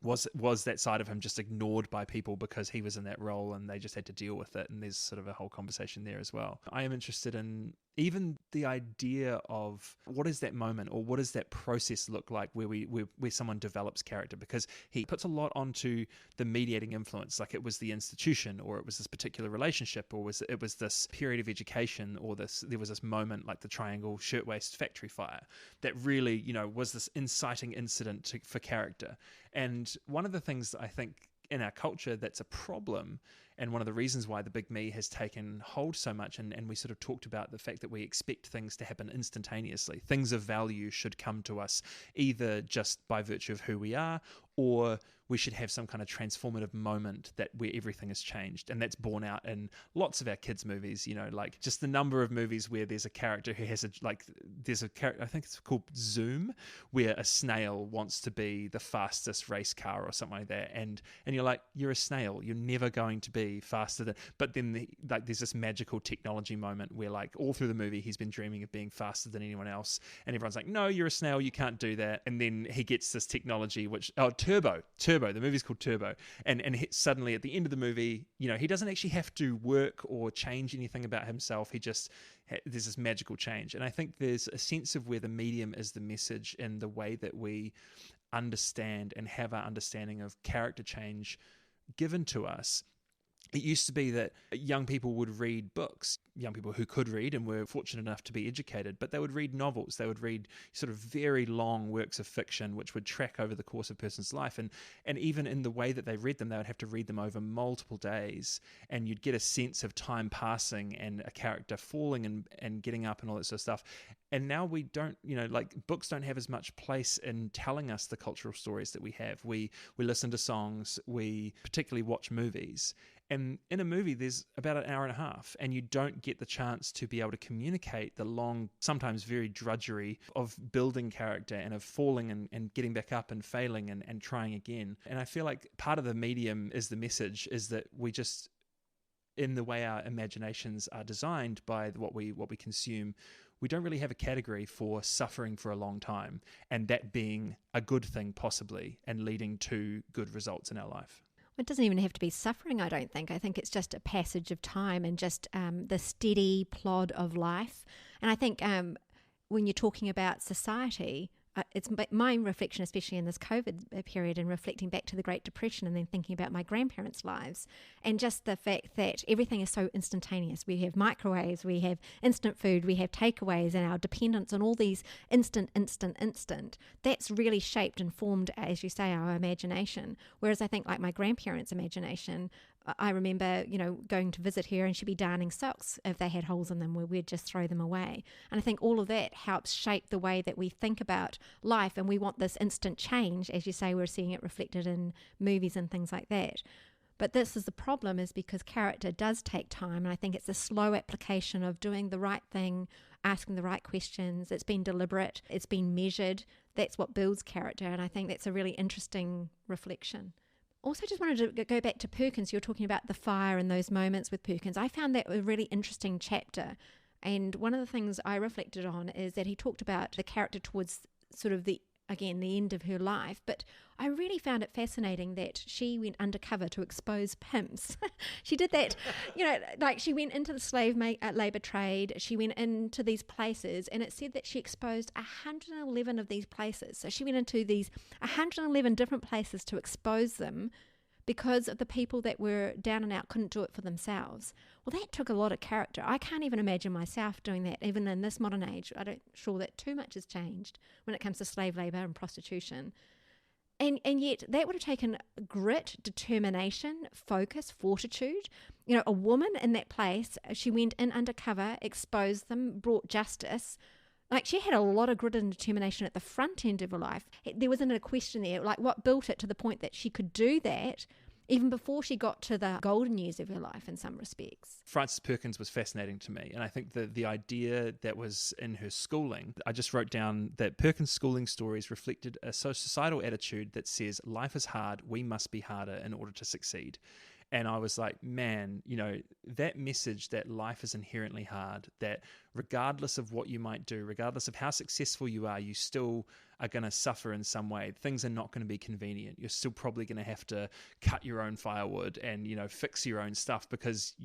was that side of him just ignored by people because he was in that role and they just had to deal with it? And there's sort of a whole conversation there as well. I am interested in even the idea of what is that moment, or what does that process look like where someone develops character, because he puts a lot onto the mediating influence, like it was the institution, or it was this particular relationship, or it was this period of education, or there was this moment like the Triangle Shirtwaist Factory fire that really was this inciting incident for character. And one of the things that I think in our culture that's a problem, and one of the reasons why the big me has taken hold so much, and we sort of talked about the fact that we expect things to happen instantaneously. Things of value should come to us either just by virtue of who we are, or we should have some kind of transformative moment where everything has changed. And that's borne out in lots of our kids' movies, like just the number of movies where there's a character who has there's a character, I think it's called Zoom, where a snail wants to be the fastest race car or something like that. And you're like, you're a snail, you're never going to be faster than, but then there's this magical technology moment where all through the movie, he's been dreaming of being faster than anyone else. And everyone's like, no, you're a snail, you can't do that. And then he gets this technology, Turbo, the movie's called Turbo, and suddenly at the end of the movie, he doesn't actually have to work or change anything about himself. He just there's this magical change. And I think there's a sense of where the medium is the message in the way that we understand and have our understanding of character change given to us. It used to be that young people would read books, young people who could read and were fortunate enough to be educated, but they would read novels. They would read sort of very long works of fiction, which would track over the course of a person's life. And even in the way that they read them, they would have to read them over multiple days. And you'd get a sense of time passing and a character falling and getting up and all that sort of stuff. And now we don't, books don't have as much place in telling us the cultural stories that we have. We listen to songs, we particularly watch movies. And in a movie, there's about an hour and a half, and you don't get the chance to be able to communicate the long, sometimes very drudgery of building character and of falling and getting back up and failing and trying again. And I feel like part of the medium is the message, is that we just, in the way our imaginations are designed by what we consume, we don't really have a category for suffering for a long time, and that being a good thing possibly and leading to good results in our life. It doesn't even have to be suffering, I don't think. I think it's just a passage of time and just the steady plod of life. And I think when you're talking about society, it's my reflection, especially in this COVID period, and reflecting back to the Great Depression and then thinking about my grandparents' lives, and just the fact that everything is so instantaneous. We have microwaves, we have instant food, we have takeaways, and our dependence on all these instant. That's really shaped and formed, as you say, our imagination. Whereas I think like my grandparents' imagination, I remember, going to visit her and she'd be darning socks if they had holes in them where we'd just throw them away. And I think all of that helps shape the way that we think about life, and we want this instant change. As you say, we're seeing it reflected in movies and things like that. But this is the problem, is because character does take time, and I think it's a slow application of doing the right thing, asking the right questions. It's been deliberate, it's been measured. That's what builds character, and I think that's a really interesting reflection. Also, just wanted to go back to Perkins. You're talking about the fire and those moments with Perkins. I found that a really interesting chapter. And one of the things I reflected on is that he talked about the character towards sort of the end of her life. But I really found it fascinating that she went undercover to expose pimps. She did that, like she went into the slave labour trade. She went into these places, and it said that she exposed 111 of these places. So she went into these 111 different places to expose them, because of the people that were down and out couldn't do it for themselves. Well, that took a lot of character. I can't even imagine myself doing that, even in this modern age. I don't sure that too much has changed when it comes to slave labour and prostitution. And yet that would have taken grit, determination, focus, fortitude. A woman in that place, she went in undercover, exposed them, brought justice. Like, she had a lot of grit and determination at the front end of her life. There wasn't a question there, like what built it to the point that she could do that even before she got to the golden years of her life in some respects. Frances Perkins was fascinating to me, and I think the idea that was in her schooling, I just wrote down that Perkins' schooling stories reflected a societal attitude that says life is hard, we must be harder in order to succeed. And I was like, man, that message that life is inherently hard, that regardless of what you might do, regardless of how successful you are, you still are going to suffer in some way. Things are not going to be convenient. You're still probably going to have to cut your own firewood and, fix your own stuff, because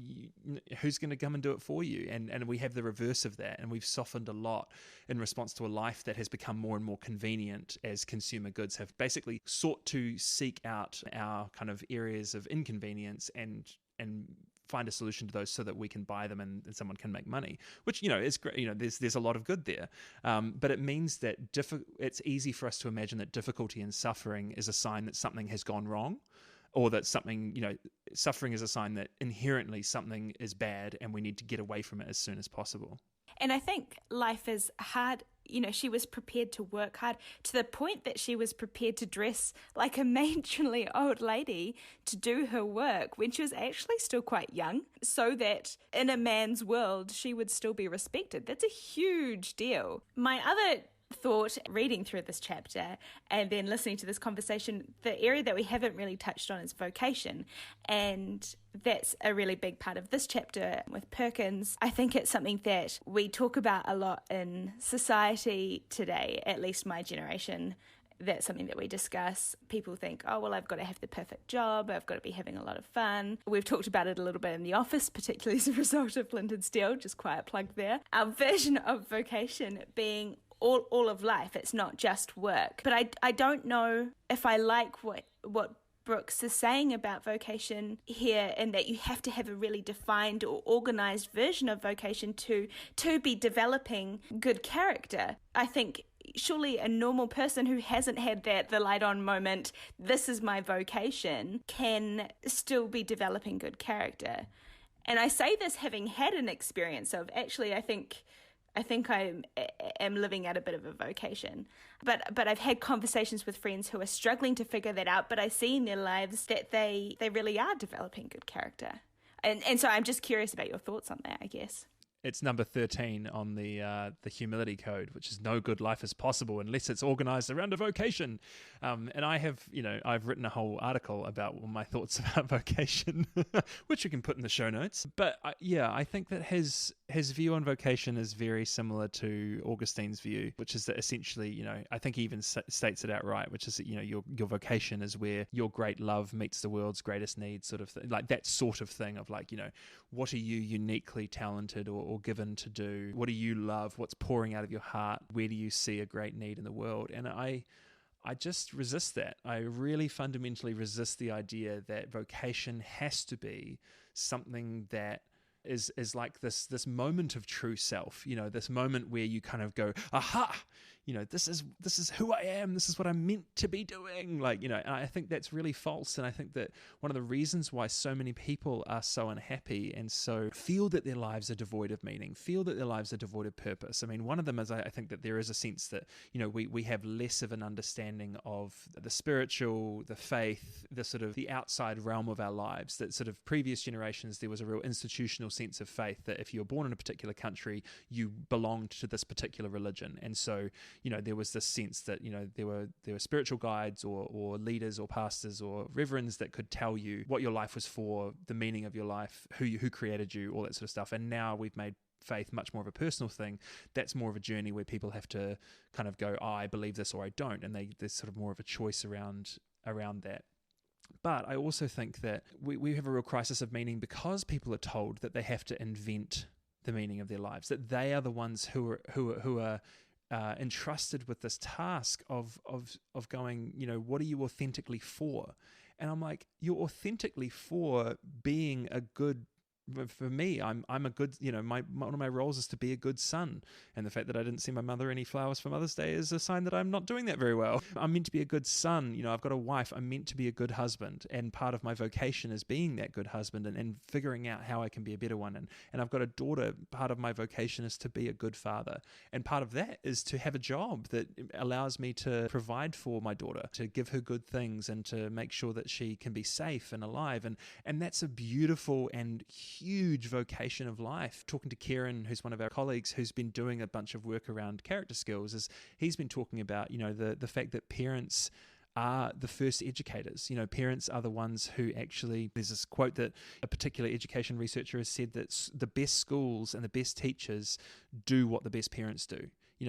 who's going to come and do it for you? And we have the reverse of that. And we've softened a lot in response to a life that has become more and more convenient as consumer goods have basically sought to seek out our kind of areas of inconvenience and find a solution to those so that we can buy them and someone can make money, which, is great. There's a lot of good there. But it means that it's easy for us to imagine that difficulty and suffering is a sign that something has gone wrong, or that something, suffering is a sign that inherently something is bad and we need to get away from it as soon as possible. And I think life is hard. She was prepared to work hard to the point that she was prepared to dress like a matronly old lady to do her work when she was actually still quite young, so that in a man's world she would still be respected. That's a huge deal. My other thought, reading through this chapter and then listening to this conversation, the area that we haven't really touched on is vocation, and that's a really big part of this chapter with Perkins. I think it's something that we talk about a lot in society today, at least my generation. That's something that we discuss. People think, oh, well, I've got to have the perfect job. I've got to be having a lot of fun. We've talked about it a little bit in the office, particularly as a result of Flint and Steel, just quiet plug there. Our version of vocation being all of life. It's not just work. But I don't know if I like what Brooks is saying about vocation here, and that you have to have a really defined or organized version of vocation to be developing good character. I think surely a normal person who hasn't had the light on moment, this is my vocation, can still be developing good character. And I say this having had an experience of, actually, I think I am living out a bit of a vocation. But I've had conversations with friends who are struggling to figure that out, but I see in their lives that they really are developing good character. And so I'm just curious about your thoughts on that, I guess. It's number 13 on the humility code, which is no good life is possible unless it's organized around a vocation. And I have, I've written a whole article about my thoughts about vocation, which you can put in the show notes. But I think that his view on vocation is very similar to Augustine's view, which is that essentially, I think he even states it outright, which is that, your vocation is where your great love meets the world's greatest need, sort of thing, like that sort of thing of like, what are you uniquely talented or or given to do? What do you love? What's pouring out of your heart? Where do you see a great need in the world? And I just resist that. I really fundamentally resist the idea that vocation has to be something that is like this moment of true self, this moment where you kind of go, aha, this is who I am, this is what I'm meant to be doing. And I think that's really false. And I think that one of the reasons why so many people are so unhappy and so feel that their lives are devoid of meaning, feel that their lives are devoid of purpose. I mean, one of them is I think that there is a sense that, we have less of an understanding of the spiritual, the faith, the sort of the outside realm of our lives. That sort of previous generations, there was a real institutional sense of faith that if you were born in a particular country, you belonged to this particular religion. And so, there was this sense that, there were spiritual guides or leaders or pastors or reverends that could tell you what your life was for, the meaning of your life, who created you, all that sort of stuff. And now we've made faith much more of a personal thing. That's more of a journey where people have to kind of go, I believe this or I don't. And there's sort of more of a choice around that. But I also think that we have a real crisis of meaning because people are told that they have to invent the meaning of their lives, that they are the ones who are entrusted with this task of going, what are you authentically for? And I'm like, you're authentically for being a good. For me, I'm a good, one of my roles is to be a good son. And the fact that I didn't send my mother any flowers for Mother's Day is a sign that I'm not doing that very well. I'm meant to be a good son. I've got a wife. I'm meant to be a good husband. And part of my vocation is being that good husband and figuring out how I can be a better one. And I've got a daughter. Part of my vocation is to be a good father. And part of that is to have a job that allows me to provide for my daughter, to give her good things and to make sure that she can be safe and alive. And that's a beautiful and huge vocation of life. Talking to Kieran, who's one of our colleagues, who's been doing a bunch of work around character skills, is he's been talking about, the fact that parents are the first educators. Parents are the ones who actually, there's this quote that a particular education researcher has said that the best schools and the best teachers do what the best parents do.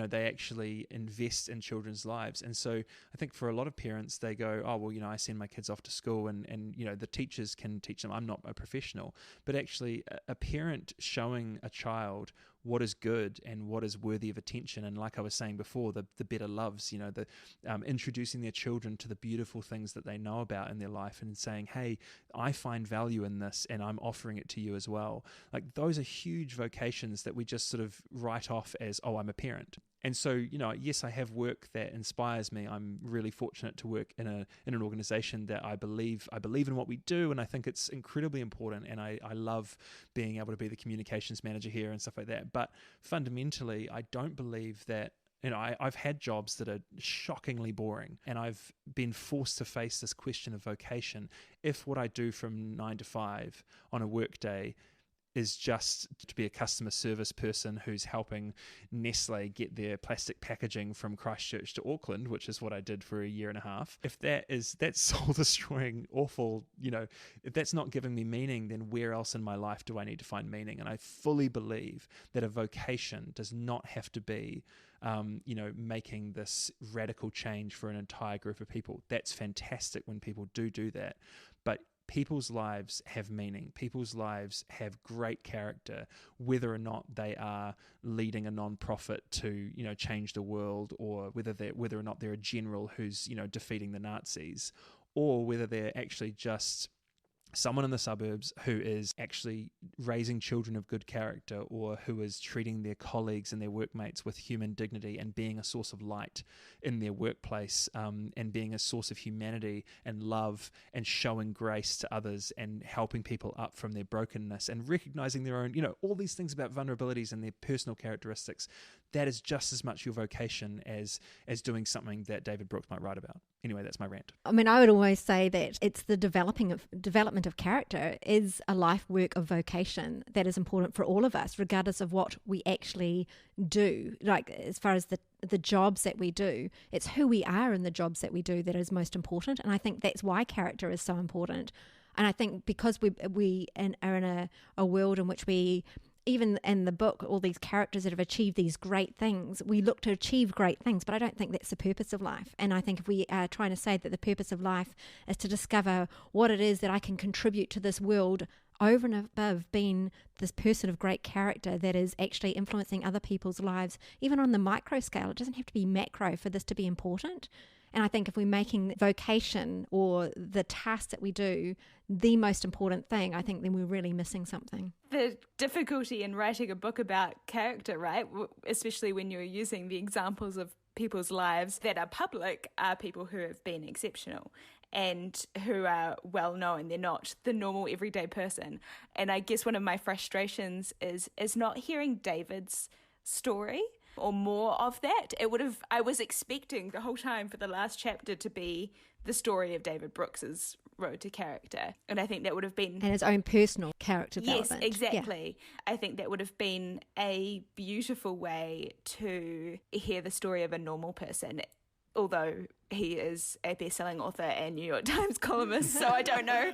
They actually invest in children's lives. And so I think for a lot of parents, they go, oh, well, I send my kids off to school and the teachers can teach them. I'm not a professional. But actually a parent showing a child what is good and what is worthy of attention. And like I was saying before, the better loves, introducing their children to the beautiful things that they know about in their life and saying, hey, I find value in this and I'm offering it to you as well. Like those are huge vocations that we just sort of write off as, oh, I'm a parent. And so, yes, I have work that inspires me. I'm really fortunate to work in an organization that I believe in what we do, and I think it's incredibly important. And I love being able to be the communications manager here and stuff like that. But fundamentally, I don't believe that. I've had jobs that are shockingly boring, and I've been forced to face this question of vocation. If what I do from 9 to 5 on a work day is just to be a customer service person who's helping Nestle get their plastic packaging from Christchurch to Auckland, which is what I did for a year and a half. If that's soul destroying, awful, if that's not giving me meaning, then where else in my life do I need to find meaning? And I fully believe that a vocation does not have to be, making this radical change for an entire group of people. That's fantastic when people do that. But people's lives have meaning. People's lives have great character, whether or not they are leading a non-profit to, change the world, or whether or not they're a general who's, defeating the Nazis, or whether they're actually just someone in the suburbs who is actually raising children of good character, or who is treating their colleagues and their workmates with human dignity and being a source of light in their workplace, and being a source of humanity and love and showing grace to others and helping people up from their brokenness and recognizing their own, all these things about vulnerabilities and their personal characteristics. That is just as much your vocation as doing something that David Brooks might write about. Anyway, that's my rant. I mean, I would always say that it's the development of character is a life work of vocation that is important for all of us, regardless of what we actually do. Like as far as the jobs that we do, it's who we are in the jobs that we do that is most important. And I think that's why character is so important. And I think because we are in a world in which we, even in the book, all these characters that have achieved these great things, we look to achieve great things, but I don't think that's the purpose of life. And I think if we are trying to say that the purpose of life is to discover what it is that I can contribute to this world over and above being this person of great character that is actually influencing other people's lives, even on the micro scale. It doesn't have to be macro for this to be important. And I think if we're making vocation or the task that we do the most important thing, I think then we're really missing something. The difficulty in writing a book about character, right, especially when you're using the examples of people's lives that are public, are people who have been exceptional and who are well known. They're not the normal everyday person. And I guess one of my frustrations is not hearing David's story or more of that. I was expecting the whole time for the last chapter to be the story of David Brooks's road to character. And I think that would have been... And his own personal character development. Yes, exactly. Yeah. I think that would have been a beautiful way to hear the story of a normal person, although he is a best-selling author and New York Times columnist, so I don't know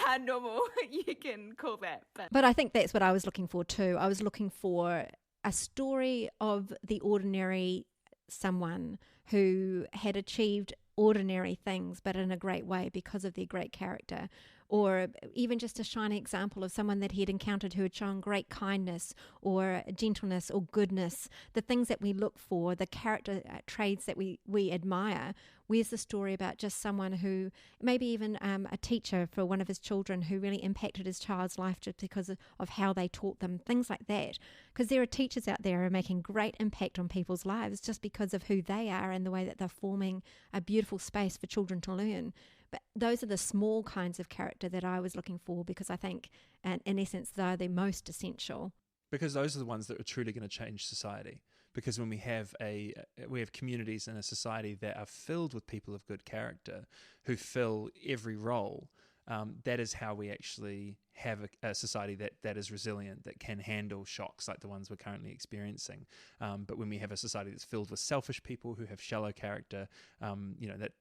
how normal you can call that. But I think that's what I was looking for too. I was looking for a story of the ordinary someone who had achieved ordinary things, but in a great way because of their great character. Or even just a shining example of someone that he had encountered who had shown great kindness or gentleness or goodness, the things that we look for, the character traits that we admire. Where's the story about just someone who, maybe even a teacher for one of his children who really impacted his child's life just because of how they taught them, things like that. Because there are teachers out there who are making great impact on people's lives just because of who they are and the way that they're forming a beautiful space for children to learn. But those are the small kinds of character that I was looking for, because I think, in essence, they're the most essential. Because those are the ones that are truly going to change society. Because when we have communities in a society that are filled with people of good character who fill every role, that is how we actually have a society that is resilient, that can handle shocks like the ones we're currently experiencing. But when we have a society that's filled with selfish people who have shallow character,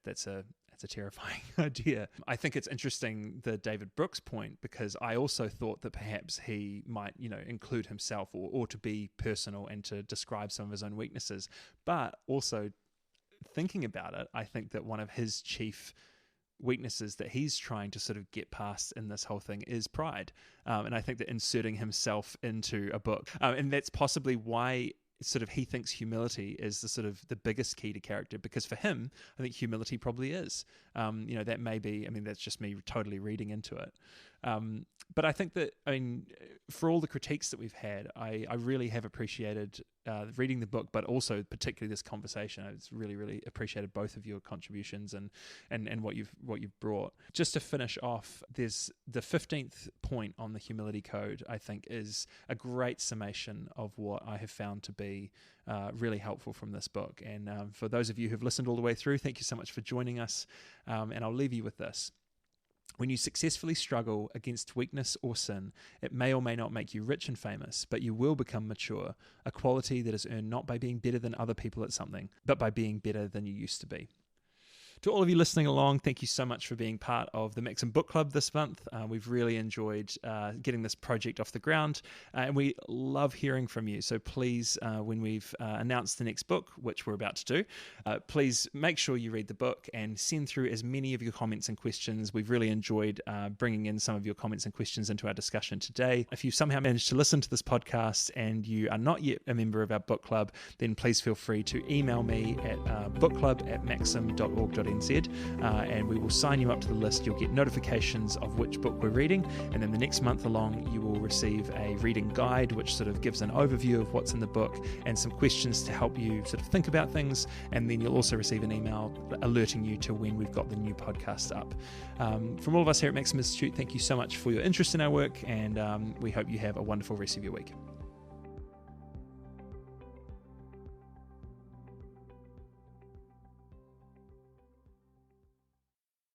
that's a terrifying idea. I think it's interesting, the David Brooks point, because I also thought that perhaps he might, include himself or to be personal and to describe some of his own weaknesses. But also thinking about it, I think that one of his chief weaknesses that he's trying to sort of get past in this whole thing is pride. And I think that inserting himself into a book, and that's possibly why sort of he thinks humility is the biggest key to character, because for him, I think humility probably is. That may be, that's just me totally reading into it. But I think that, for all the critiques that we've had, I really have appreciated reading the book, but also particularly this conversation. I've really, really appreciated both of your contributions and what you've brought. Just to finish off, there's the 15th point on the humility code, I think, is a great summation of what I have found to be really helpful from this book. And for those of you who've listened all the way through, thank you so much for joining us. And I'll leave you with this. When you successfully struggle against weakness or sin, it may or may not make you rich and famous, but you will become mature, a quality that is earned not by being better than other people at something, but by being better than you used to be. To all of you listening along, thank you so much for being part of the Maxim Book Club this month. We've really enjoyed getting this project off the ground, and we love hearing from you. So please, when we've announced the next book, which we're about to do, please make sure you read the book and send through as many of your comments and questions. We've really enjoyed bringing in some of your comments and questions into our discussion today. If you somehow managed to listen to this podcast and you are not yet a member of our book club, then please feel free to email me at bookclub@maxim.org.nz. And we will sign you up to the list. You'll get notifications of which book we're reading, and then the next month along you will receive a reading guide which sort of gives an overview of what's in the book and some questions to help you sort of think about things, and then you'll also receive an email alerting you to when we've got the new podcast up. From all of us here at Maxim Institute, thank you so much for your interest in our work, and we hope you have a wonderful rest of your week.